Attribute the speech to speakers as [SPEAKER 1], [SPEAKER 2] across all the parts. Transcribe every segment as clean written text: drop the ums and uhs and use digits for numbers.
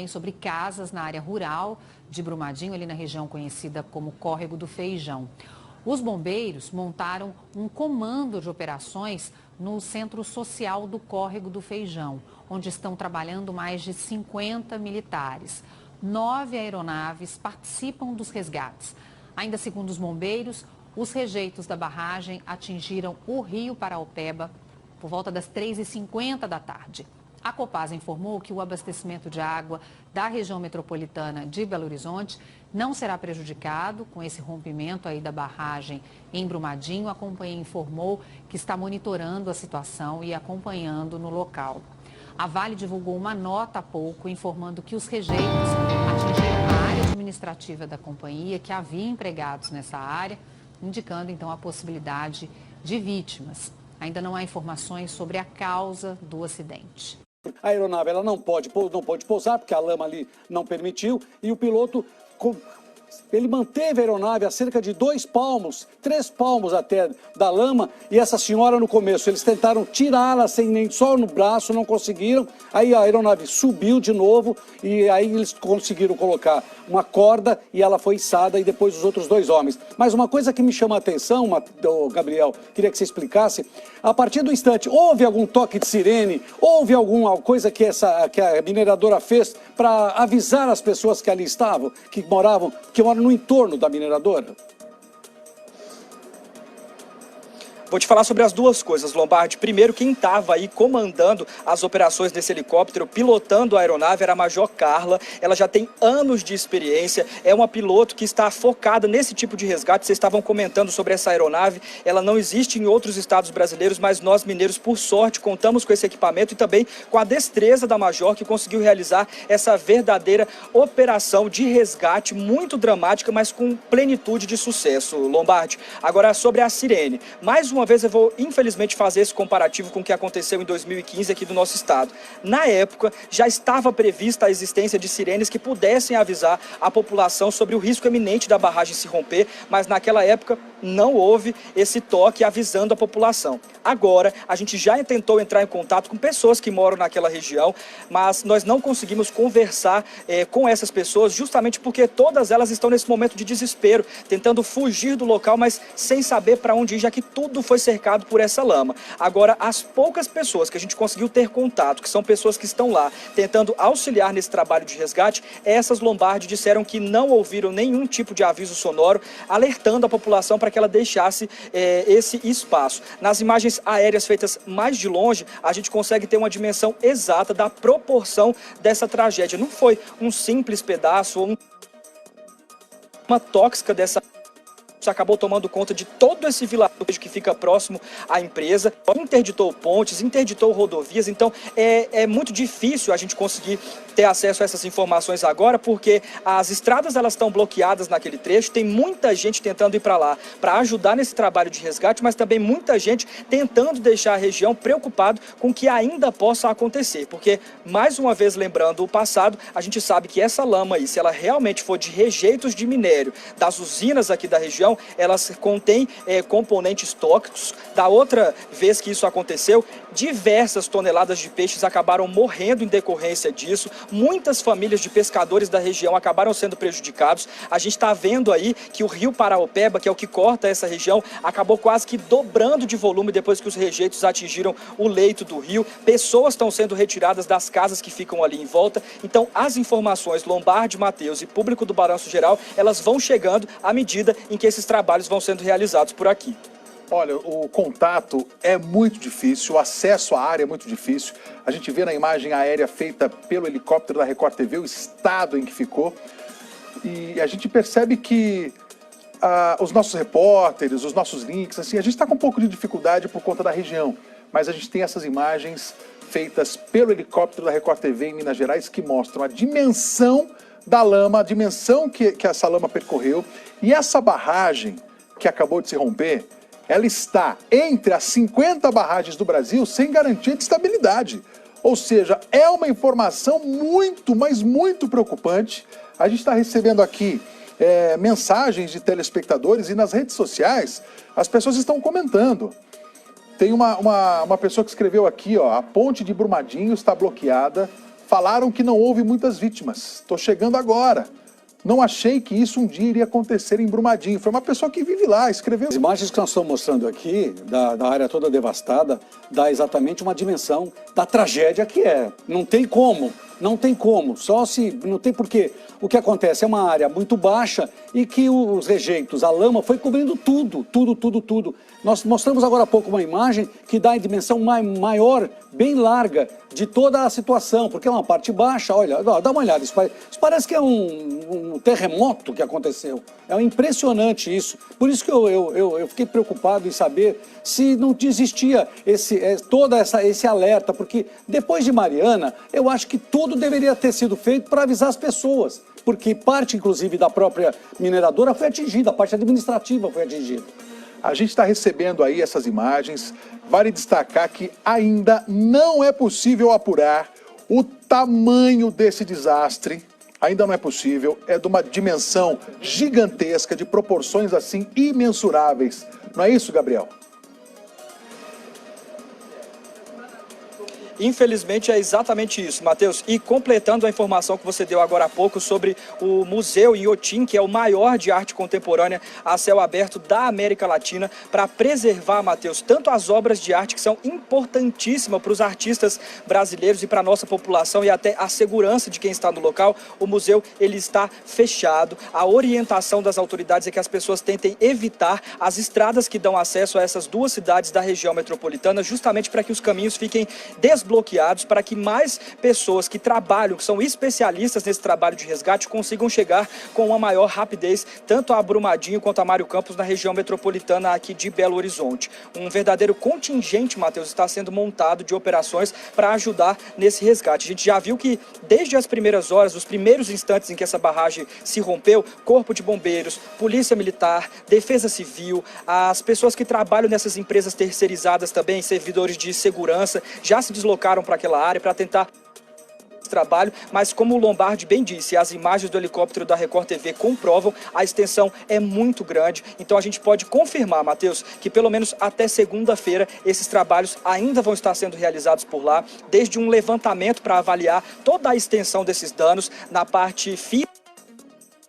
[SPEAKER 1] sobre casas na área rural de Brumadinho, ali na região conhecida como Córrego do Feijão. Os bombeiros montaram um comando de operações no Centro Social do Córrego do Feijão, onde estão trabalhando mais de 50 militares. 9 aeronaves participam dos resgates. Ainda segundo os bombeiros, os rejeitos da barragem atingiram o rio Paraopeba por volta das 3h50 da tarde. A Copasa informou que o abastecimento de água da região metropolitana de Belo Horizonte não será prejudicado com esse rompimento aí da barragem em Brumadinho. A companhia informou que está monitorando a situação e acompanhando no local. A Vale divulgou uma nota há pouco informando que os rejeitos atingiram a área administrativa da companhia, que havia empregados nessa área, indicando então a possibilidade de vítimas. Ainda não há informações sobre a causa do acidente.
[SPEAKER 2] A aeronave ela não pode pousar, porque a lama ali não permitiu, e o piloto ele manteve a aeronave a cerca de 2 palmos, 3 palmos até da lama, e essa senhora no começo, eles tentaram tirá-la sem nem só no braço, não conseguiram, aí a aeronave subiu de novo, e aí eles conseguiram colocar uma corda, e ela foi içada, e depois os outros 2 homens. Mas uma coisa que me chama a atenção, Gabriel, queria que você explicasse, a partir do instante, houve algum toque de sirene, houve alguma coisa que a mineradora fez para avisar as pessoas que ali estavam, que moram no entorno da mineradora?
[SPEAKER 3] Vou te falar sobre as duas coisas, Lombardi. Primeiro, quem estava aí comandando as operações desse helicóptero, pilotando a aeronave, era a Major Carla. Ela já tem anos de experiência, é uma piloto que está focada nesse tipo de resgate. Vocês estavam comentando sobre essa aeronave, ela não existe em outros estados brasileiros, mas nós mineiros, por sorte, contamos com esse equipamento e também com a destreza da Major, que conseguiu realizar essa verdadeira operação de resgate, muito dramática, mas com plenitude de sucesso, Lombardi. Agora, sobre a sirene. Mais uma vez eu vou, infelizmente, fazer esse comparativo com o que aconteceu em 2015 aqui do nosso estado. Na época, já estava prevista a existência de sirenes que pudessem avisar a população sobre o risco iminente da barragem se romper, mas naquela época não houve esse toque avisando a população. Agora, a gente já tentou entrar em contato com pessoas que moram naquela região, mas nós não conseguimos conversar com essas pessoas, justamente porque todas elas estão nesse momento de desespero, tentando fugir do local, mas sem saber para onde ir, já que tudo foi cercado por essa lama. Agora, as poucas pessoas que a gente conseguiu ter contato, que são pessoas que estão lá tentando auxiliar nesse trabalho de resgate, essas, Lombardi, disseram que não ouviram nenhum tipo de aviso sonoro, alertando a população para que ela deixasse esse espaço. Nas imagens aéreas feitas mais de longe, a gente consegue ter uma dimensão exata da proporção dessa tragédia. Não foi um simples pedaço ou uma tóxica dessa... acabou tomando conta de todo esse vilarejo que fica próximo à empresa, interditou pontes, interditou rodovias, então é muito difícil a gente conseguir ter acesso a essas informações agora, porque as estradas elas estão bloqueadas naquele trecho, tem muita gente tentando ir para lá para ajudar nesse trabalho de resgate, mas também muita gente tentando deixar a região preocupado com o que ainda possa acontecer, porque, mais uma vez lembrando o passado, a gente sabe que essa lama aí, se ela realmente for de rejeitos de minério das usinas aqui da região, elas contêm componentes tóxicos. Da outra vez que isso aconteceu, diversas toneladas de peixes acabaram morrendo em decorrência disso. Muitas famílias de pescadores da região acabaram sendo prejudicados. A gente está vendo aí que o rio Paraopeba, que é o que corta essa região, acabou quase que dobrando de volume depois que os rejeitos atingiram o leito do rio. Pessoas estão sendo retiradas das casas que ficam ali em volta. Então, as informações, Lombardi, Matheus e público do Balanço Geral, elas vão chegando à medida em que esses trabalhos vão sendo realizados por aqui.
[SPEAKER 4] Olha, o contato é muito difícil, o acesso à área é muito difícil. A gente vê na imagem aérea feita pelo helicóptero da Record TV o estado em que ficou. E a gente percebe que os nossos repórteres, os nossos links, assim, a gente está com um pouco de dificuldade por conta da região. Mas a gente tem essas imagens feitas pelo helicóptero da Record TV em Minas Gerais que mostram a dimensão da lama, a dimensão que essa lama percorreu. E essa barragem que acabou de se romper, ela está entre as 50 barragens do Brasil sem garantia de estabilidade. Ou seja, é uma informação muito, mas muito preocupante. A gente está recebendo aqui mensagens de telespectadores e nas redes sociais as pessoas estão comentando. Tem uma pessoa que escreveu aqui, ó, a ponte de Brumadinho está bloqueada, Falaram que não houve muitas vítimas. Estou chegando agora. Não achei que isso um dia iria acontecer em Brumadinho. Foi uma pessoa que vive lá, escreveu.
[SPEAKER 2] As imagens que nós estamos mostrando aqui, da área toda devastada, dá exatamente uma dimensão da tragédia que é. Não tem como, não tem como. Não tem porquê. O que acontece é uma área muito baixa e que os rejeitos, a lama foi cobrindo tudo. Nós mostramos agora há pouco uma imagem que dá a dimensão maior, bem larga, de toda a situação, porque é uma parte baixa, olha, dá uma olhada, isso parece que é um terremoto que aconteceu. É impressionante isso. Por isso que eu fiquei preocupado em saber se não existia todo esse alerta, porque depois de Mariana, eu acho que tudo deveria ter sido feito para avisar as pessoas, porque parte, inclusive, da própria mineradora foi atingida, a parte administrativa foi atingida.
[SPEAKER 4] A gente está recebendo aí essas imagens. Vale destacar que ainda não é possível apurar o tamanho desse desastre. Ainda não é possível. É de uma dimensão gigantesca, de proporções assim imensuráveis. Não é isso, Gabriel?
[SPEAKER 3] Infelizmente é exatamente isso, Matheus. E completando a informação que você deu agora há pouco sobre o Museu Inhotim, que é o maior de arte contemporânea a céu aberto da América Latina, para preservar, Matheus, tanto as obras de arte que são importantíssimas para os artistas brasileiros e para a nossa população e até a segurança de quem está no local. O museu ele está fechado. A orientação das autoridades é que as pessoas tentem evitar as estradas que dão acesso a essas duas cidades da região metropolitana, justamente para que os caminhos fiquem desbloqueados, para que mais pessoas que trabalham, que são especialistas nesse trabalho de resgate, consigam chegar com uma maior rapidez, tanto a Brumadinho quanto a Mário Campos, na região metropolitana aqui de Belo Horizonte. Um verdadeiro contingente, Matheus, está sendo montado de operações para ajudar nesse resgate. A gente já viu que desde as primeiras horas, os primeiros instantes em que essa barragem se rompeu, Corpo de Bombeiros, Polícia Militar, Defesa Civil, as pessoas que trabalham nessas empresas terceirizadas também, servidores de segurança, já se deslocaram para aquela área para tentar trabalho, mas como o Lombardi bem disse, as imagens do helicóptero da Record TV comprovam, a extensão é muito grande, então a gente pode confirmar, Matheus, que pelo menos até segunda-feira esses trabalhos ainda vão estar sendo realizados por lá, desde um levantamento para avaliar toda a extensão desses danos na parte física,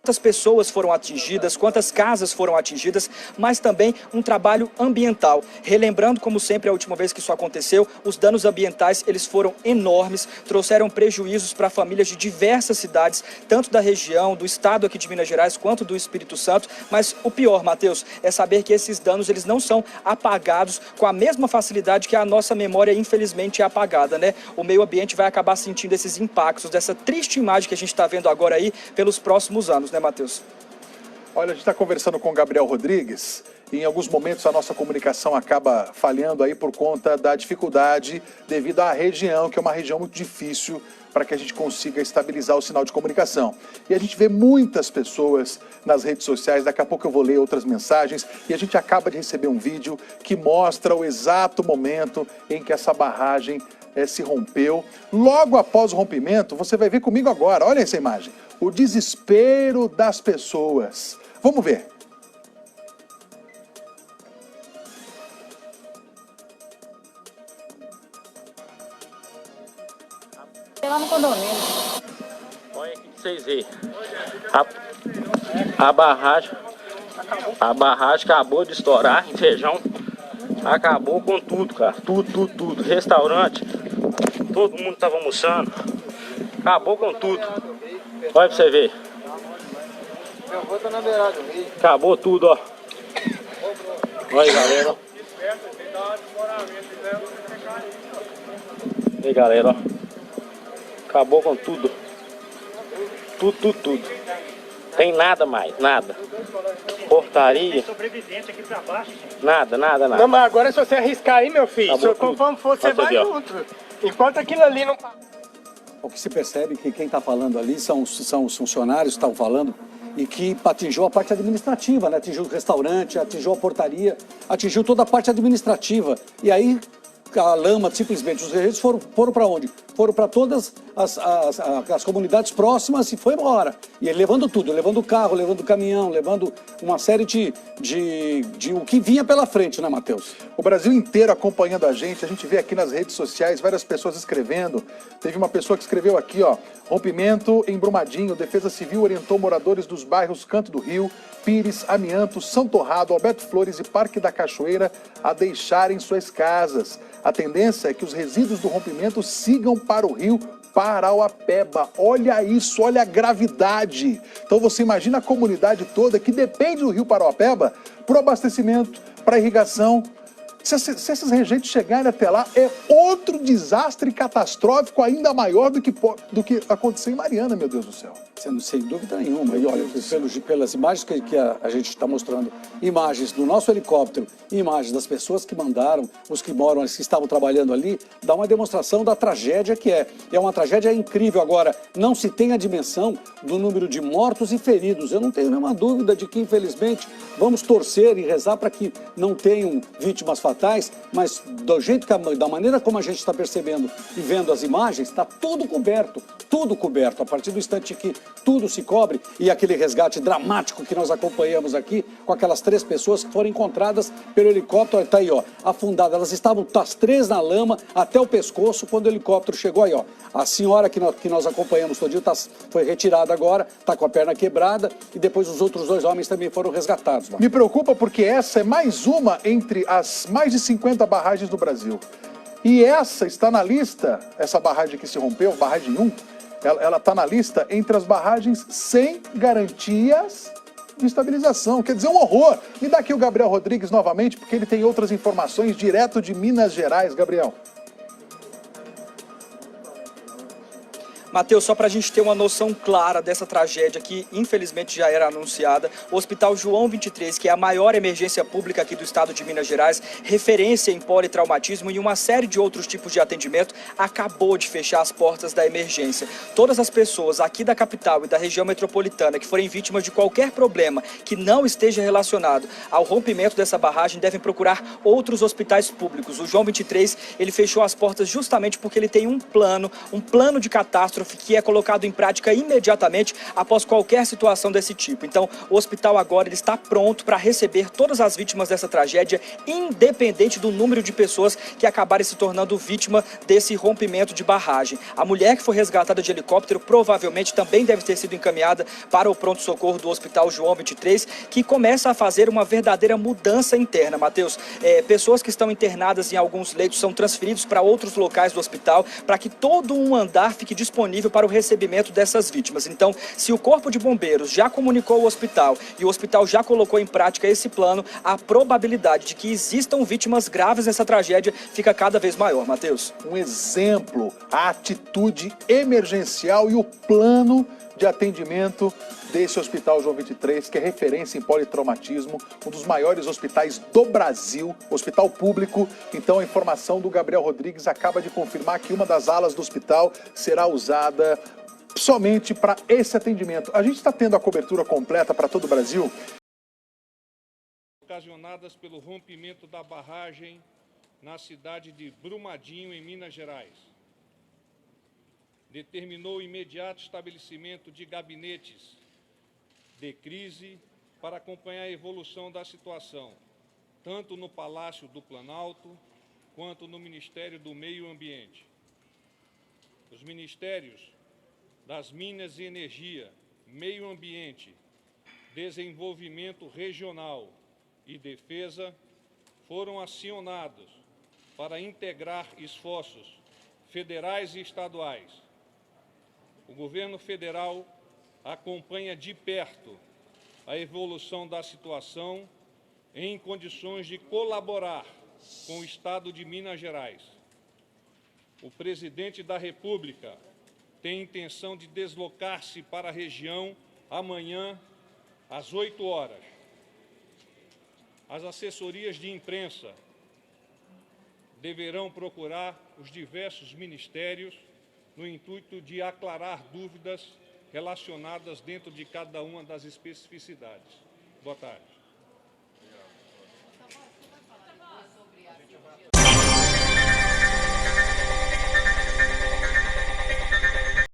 [SPEAKER 3] quantas pessoas foram atingidas, quantas casas foram atingidas, mas também um trabalho ambiental. Relembrando, como sempre, a última vez que isso aconteceu, os danos ambientais eles foram enormes, trouxeram prejuízos para famílias de diversas cidades, tanto da região, do estado aqui de Minas Gerais, quanto do Espírito Santo. Mas o pior, Matheus, é saber que esses danos eles não são apagados com a mesma facilidade que a nossa memória, infelizmente, é apagada, né? O meio ambiente vai acabar sentindo esses impactos dessa triste imagem que a gente está vendo agora aí pelos próximos anos, né, Matheus?
[SPEAKER 4] Olha, a gente está conversando com o Gabriel Rodrigues e em alguns momentos a nossa comunicação acaba falhando aí por conta da dificuldade devido à região, que é uma região muito difícil para que a gente consiga estabilizar o sinal de comunicação. E a gente vê muitas pessoas nas redes sociais, daqui a pouco eu vou ler outras mensagens, e a gente acaba de receber um vídeo que mostra o exato momento em que essa barragem se rompeu. Logo após o rompimento, você vai ver comigo agora, olha essa imagem, o desespero das pessoas. Vamos ver.
[SPEAKER 5] Lá no condomínio.
[SPEAKER 6] Olha aqui pra vocês verem. A barragem acabou de estourar em Feijão. Acabou com tudo, cara. Tudo. Restaurante. Todo mundo tava almoçando. Acabou com tudo. Olha pra você ver. Acabou tudo, ó. Olha aí, galera, ó. E aí, galera, ó. Acabou com tudo. Tudo. Tem nada mais, nada. Portaria. Nada.
[SPEAKER 7] Não, mas agora se você arriscar aí, meu filho, conforme for, você vai junto. Enquanto aquilo ali não...
[SPEAKER 2] O que se percebe é que quem está falando ali são os funcionários que estavam falando e que atingiu a parte administrativa, né? Atingiu o restaurante, atingiu a portaria, atingiu toda a parte administrativa. E aí a lama, simplesmente, os rejeitos foram para onde? Foram para todas as comunidades próximas e foi embora. E ele levando tudo, levando o carro, levando o caminhão, levando uma série de o que vinha pela frente, né, Matheus?
[SPEAKER 4] O Brasil inteiro acompanhando a gente vê aqui nas redes sociais várias pessoas escrevendo. Teve uma pessoa que escreveu aqui, ó, rompimento em Brumadinho, Defesa Civil orientou moradores dos bairros Canto do Rio, Pires, Amianto, São Torrado, Alberto Flores e Parque da Cachoeira a deixarem suas casas. A tendência é que os resíduos do rompimento sigam para o rio Parauapeba. Olha isso, olha a gravidade. Então você imagina a comunidade toda que depende do rio Parauapeba para o abastecimento, para a irrigação. Se esses regentes chegarem até lá, é outro desastre catastrófico ainda maior do que aconteceu em Mariana, meu Deus do céu.
[SPEAKER 2] Sem dúvida nenhuma. E olha, pelas imagens que a gente está mostrando, imagens do nosso helicóptero, imagens das pessoas que mandaram, os que moram, que estavam trabalhando ali, dá uma demonstração da tragédia que é. É uma tragédia incrível. Agora, não se tem a dimensão do número de mortos e feridos. Eu não tenho nenhuma dúvida de que, infelizmente, vamos torcer e rezar para que não tenham vítimas fatais, mas do jeito da maneira como a gente está percebendo e vendo as imagens, está tudo coberto. A partir do instante que tudo se cobre, e aquele resgate dramático que nós acompanhamos aqui, com aquelas 3 pessoas que foram encontradas pelo helicóptero, está aí, ó, afundadas. Elas estavam as 3 na lama até o pescoço quando o helicóptero chegou aí, ó. A senhora que nós acompanhamos todo dia foi retirada agora, está com a perna quebrada, e depois os outros 2 homens também foram resgatados.
[SPEAKER 4] Me preocupa porque essa é mais uma entre as mais de 50 barragens do Brasil. E essa está na lista, essa barragem que se rompeu, barragem 1, ela está na lista entre as barragens sem garantias de estabilização. Quer dizer, um horror. Me dá aqui o Gabriel Rodrigues novamente, porque ele tem outras informações direto de Minas Gerais. Gabriel.
[SPEAKER 3] Matheus, só para a gente ter uma noção clara dessa tragédia que infelizmente já era anunciada, o Hospital João 23, que é a maior emergência pública aqui do estado de Minas Gerais, referência em politraumatismo e uma série de outros tipos de atendimento, acabou de fechar as portas da emergência. Todas as pessoas aqui da capital e da região metropolitana que forem vítimas de qualquer problema que não esteja relacionado ao rompimento dessa barragem devem procurar outros hospitais públicos. O João 23, ele fechou as portas justamente porque ele tem um plano de catástrofe que é colocado em prática imediatamente após qualquer situação desse tipo. Então, o hospital agora ele está pronto para receber todas as vítimas dessa tragédia, independente do número de pessoas que acabarem se tornando vítima desse rompimento de barragem. A mulher que foi resgatada de helicóptero provavelmente também deve ter sido encaminhada para o pronto-socorro do Hospital João 23, que começa a fazer uma verdadeira mudança interna, Matheus. Pessoas que estão internadas em alguns leitos são transferidos para outros locais do hospital para que todo um andar fique disponível para o recebimento dessas vítimas. Então, se o Corpo de Bombeiros já comunicou ao hospital e o hospital já colocou em prática esse plano, a probabilidade de que existam vítimas graves nessa tragédia fica cada vez maior, Matheus.
[SPEAKER 4] Um exemplo, a atitude emergencial e o plano de atendimento desse Hospital João 23, que é referência em politraumatismo, um dos maiores hospitais do Brasil, hospital público. Então a informação do Gabriel Rodrigues acaba de confirmar que uma das alas do hospital será usada somente para esse atendimento. A gente está tendo a cobertura completa para todo o Brasil.
[SPEAKER 8] Ocasionadas pelo rompimento da barragem na cidade de Brumadinho, em Minas Gerais. Determinou o imediato estabelecimento de gabinetes de crise para acompanhar a evolução da situação, tanto no Palácio do Planalto quanto no Ministério do Meio Ambiente. Os Ministérios das Minas e Energia, Meio Ambiente, Desenvolvimento Regional e Defesa foram acionados para integrar esforços federais e estaduais. O governo federal acompanha de perto a evolução da situação em condições de colaborar com o Estado de Minas Gerais. O presidente da República tem intenção de deslocar-se para a região amanhã, às 8 horas. As assessorias de imprensa deverão procurar os diversos ministérios no intuito de aclarar dúvidas relacionadas dentro de cada uma das especificidades. Boa tarde.